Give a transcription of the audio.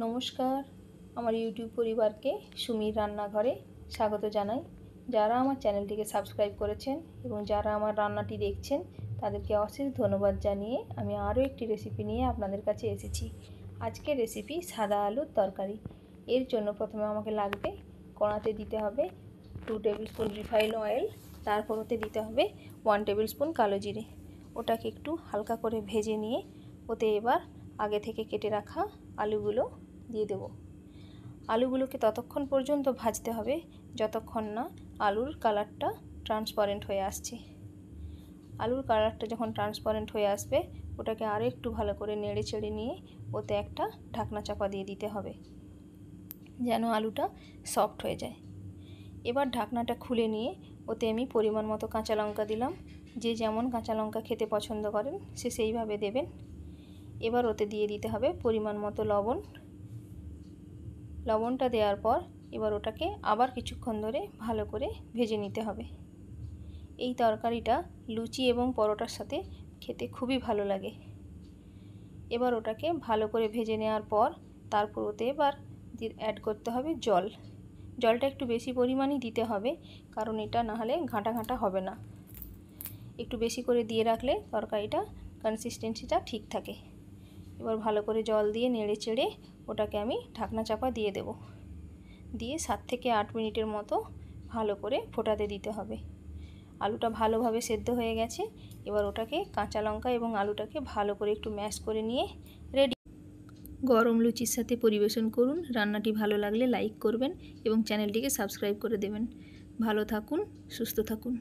নমস্কার, আমার ইউটিউব পরিবারকে সুমির রান্নাঘরে স্বাগত জানাই। যারা আমার চ্যানেলটিকে সাবস্ক্রাইব করেছেন এবং যারা আমার রান্নাটি দেখছেন তাদেরকে অশেষ ধন্যবাদ জানিয়ে আমি আরও একটি রেসিপি নিয়ে আপনাদের কাছে এসেছি। আজকের রেসিপি সাদা আলুর তরকারি। এর জন্য প্রথমে আমাকে লাগবে কড়াতে দিতে হবে 2 টেবিল স্পুন রিফাইন্ড অয়েল, তারপর ওতে দিতে হবে 1 টেবিল স্পুন কালো জিরে। ওটাকে একটু হালকা করে ভেজে নিয়ে ওতে এবার আগে থেকে কেটে রাখা আলুগুলো দিয়ে দেব। আলুগুলোকে ততক্ষণ পর্যন্ত ভাজতে হবে যতক্ষণ না আলুর কালারটা ট্রান্সপারেন্ট হয়ে আসছে। আলুর কালারটা যখন ট্রান্সপারেন্ট হয়ে আসবে ওটাকে আরও একটু ভালো করে নেড়ে চেড়ে নিয়ে ওতে একটা ঢাকনা চাপা দিয়ে দিতে হবে যেন আলুটা সফট হয়ে যায়। এবার ঢাকনাটা খুলে নিয়ে ওতে আমি পরিমাণ মতো কাঁচা লঙ্কা দিলাম। যে যেমন কাঁচা লঙ্কা খেতে পছন্দ করেন সে সেইভাবে দেবেন। এবার ওতে দিয়ে দিতে হবে পরিমাণ মতো লবণ। লবণটা দেওয়ার পর এবার ওটাকে আবার কিছুক্ষণ ধরে ভালো করে ভেজে নিতে হবে। এই তরকারিটা লুচি এবং পরোটার সাথে খেতে খুবই ভালো লাগে। এবার ওটাকে ভালো করে ভেজে নেওয়ার পর তারপর ওতে এবার অ্যাড করতে হবে জল। জলটা একটু বেশি পরিমাণই দিতে হবে, কারণ এটা না হলে ঘাঁটা ঘাঁটা হবে না। একটু বেশি করে দিয়ে রাখলে তরকারিটা কনসিস্টেন্সিটা ঠিক থাকে। এবার ভালো করে জল দিয়ে নেড়ে চেড়ে ওটাকে আমি ঢাকনা চাপা দিয়ে দেব। দিয়ে 7 থেকে 8 মিনিটের মতো ভালো করে ফোটাতে দিতে হবে। আলুটা ভালোভাবে সেদ্ধ হয়ে গেছে। এবার ওটাকে কাঁচা লঙ্কা এবং আলুটাকে ভালো করে একটু ম্যাশ করে নিয়ে রেডি। গরম লুচির সাথে পরিবেশন করুন। রান্নাটি ভালো লাগলে লাইক করবেন এবং চ্যানেলটিকে সাবস্ক্রাইব করে দেবেন। ভালো থাকুন, সুস্থ থাকুন।